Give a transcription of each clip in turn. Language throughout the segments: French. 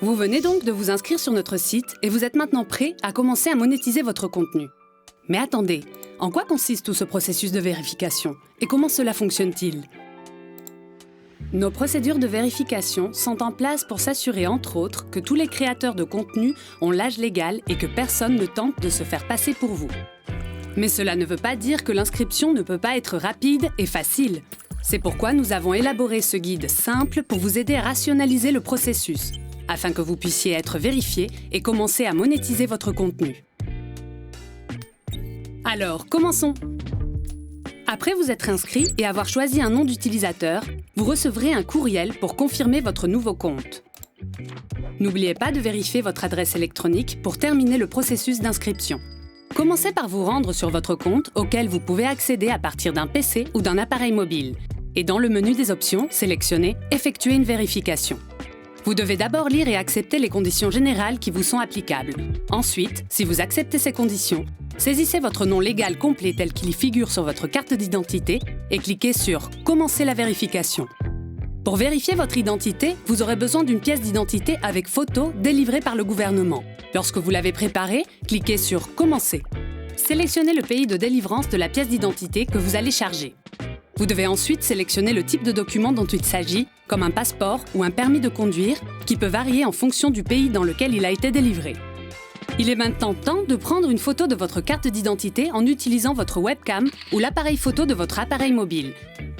Vous venez donc de vous inscrire sur notre site et vous êtes maintenant prêt à commencer à monétiser votre contenu. Mais attendez, en quoi consiste tout ce processus de vérification et comment cela fonctionne-t-il ? Nos procédures de vérification sont en place pour s'assurer, entre autres, que tous les créateurs de contenu ont l'âge légal et que personne ne tente de se faire passer pour vous. Mais cela ne veut pas dire que l'inscription ne peut pas être rapide et facile. C'est pourquoi nous avons élaboré ce guide simple pour vous aider à rationaliser le processus, afin que vous puissiez être vérifié et commencer à monétiser votre contenu. Alors, commençons! Après vous être inscrit et avoir choisi un nom d'utilisateur, vous recevrez un courriel pour confirmer votre nouveau compte. N'oubliez pas de vérifier votre adresse électronique pour terminer le processus d'inscription. Commencez par vous rendre sur votre compte auquel vous pouvez accéder à partir d'un PC ou d'un appareil mobile. Et dans le menu des options, sélectionnez « Effectuer une vérification ». Vous devez d'abord lire et accepter les conditions générales qui vous sont applicables. Ensuite, si vous acceptez ces conditions, saisissez votre nom légal complet tel qu'il y figure sur votre carte d'identité et cliquez sur « Commencer la vérification ». Pour vérifier votre identité, vous aurez besoin d'une pièce d'identité avec photo délivrée par le gouvernement. Lorsque vous l'avez préparée, cliquez sur « Commencer ». Sélectionnez le pays de délivrance de la pièce d'identité que vous allez charger. Vous devez ensuite sélectionner le type de document dont il s'agit, comme un passeport ou un permis de conduire, qui peut varier en fonction du pays dans lequel il a été délivré. Il est maintenant temps de prendre une photo de votre carte d'identité en utilisant votre webcam ou l'appareil photo de votre appareil mobile,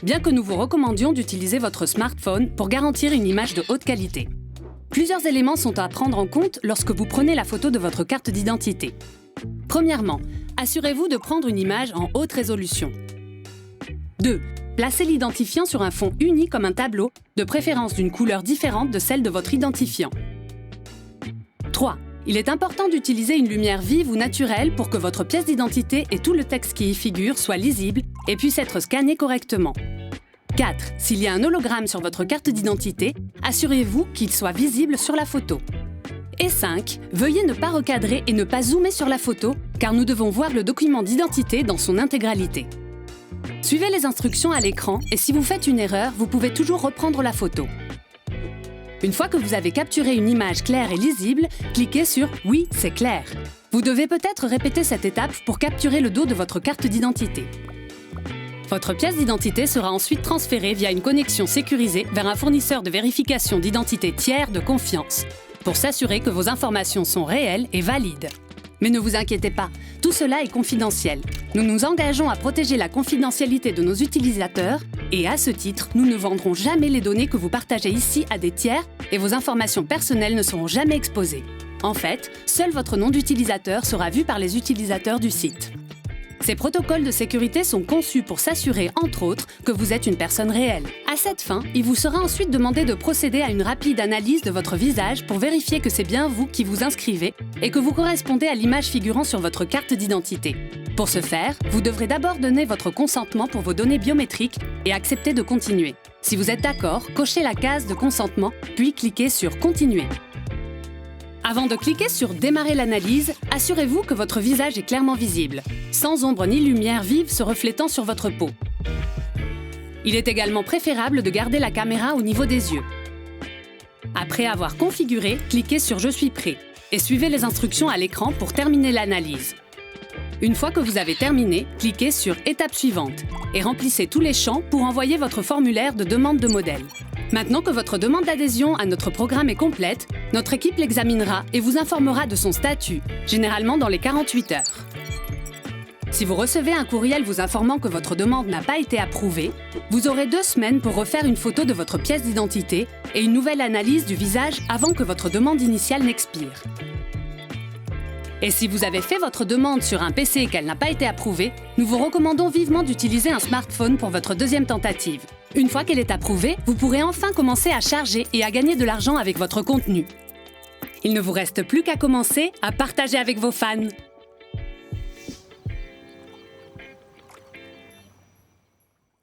bien que nous vous recommandions d'utiliser votre smartphone pour garantir une image de haute qualité. Plusieurs éléments sont à prendre en compte lorsque vous prenez la photo de votre carte d'identité. Premièrement, assurez-vous de prendre une image en haute résolution. 2. Placez l'identifiant sur un fond uni comme un tableau, de préférence d'une couleur différente de celle de votre identifiant. 3. Il est important d'utiliser une lumière vive ou naturelle pour que votre pièce d'identité et tout le texte qui y figure soient lisibles et puissent être scannés correctement. 4. S'il y a un hologramme sur votre carte d'identité, assurez-vous qu'il soit visible sur la photo. Et 5. Veuillez ne pas recadrer et ne pas zoomer sur la photo, car nous devons voir le document d'identité dans son intégralité. Suivez les instructions à l'écran et si vous faites une erreur, vous pouvez toujours reprendre la photo. Une fois que vous avez capturé une image claire et lisible, cliquez sur « Oui, c'est clair ». Vous devez peut-être répéter cette étape pour capturer le dos de votre carte d'identité. Votre pièce d'identité sera ensuite transférée via une connexion sécurisée vers un fournisseur de vérification d'identité tiers de confiance pour s'assurer que vos informations sont réelles et valides. Mais ne vous inquiétez pas, tout cela est confidentiel. Nous nous engageons à protéger la confidentialité de nos utilisateurs et à ce titre, nous ne vendrons jamais les données que vous partagez ici à des tiers et vos informations personnelles ne seront jamais exposées. En fait, seul votre nom d'utilisateur sera vu par les utilisateurs du site. Ces protocoles de sécurité sont conçus pour s'assurer, entre autres, que vous êtes une personne réelle. À cette fin, il vous sera ensuite demandé de procéder à une rapide analyse de votre visage pour vérifier que c'est bien vous qui vous inscrivez et que vous correspondez à l'image figurant sur votre carte d'identité. Pour ce faire, vous devrez d'abord donner votre consentement pour vos données biométriques et accepter de continuer. Si vous êtes d'accord, cochez la case de consentement, puis cliquez sur « Continuer ». Avant de cliquer sur « Démarrer l'analyse », assurez-vous que votre visage est clairement visible, sans ombre ni lumière vive se reflétant sur votre peau. Il est également préférable de garder la caméra au niveau des yeux. Après avoir configuré, cliquez sur « Je suis prêt » et suivez les instructions à l'écran pour terminer l'analyse. Une fois que vous avez terminé, cliquez sur « Étape suivante » et remplissez tous les champs pour envoyer votre formulaire de demande de modèle. Maintenant que votre demande d'adhésion à notre programme est complète, notre équipe l'examinera et vous informera de son statut, généralement dans les 48 heures. Si vous recevez un courriel vous informant que votre demande n'a pas été approuvée, vous aurez 2 semaines pour refaire une photo de votre pièce d'identité et une nouvelle analyse du visage avant que votre demande initiale n'expire. Et si vous avez fait votre demande sur un PC et qu'elle n'a pas été approuvée, nous vous recommandons vivement d'utiliser un smartphone pour votre deuxième tentative. Une fois qu'elle est approuvée, vous pourrez enfin commencer à charger et à gagner de l'argent avec votre contenu. Il ne vous reste plus qu'à commencer à partager avec vos fans.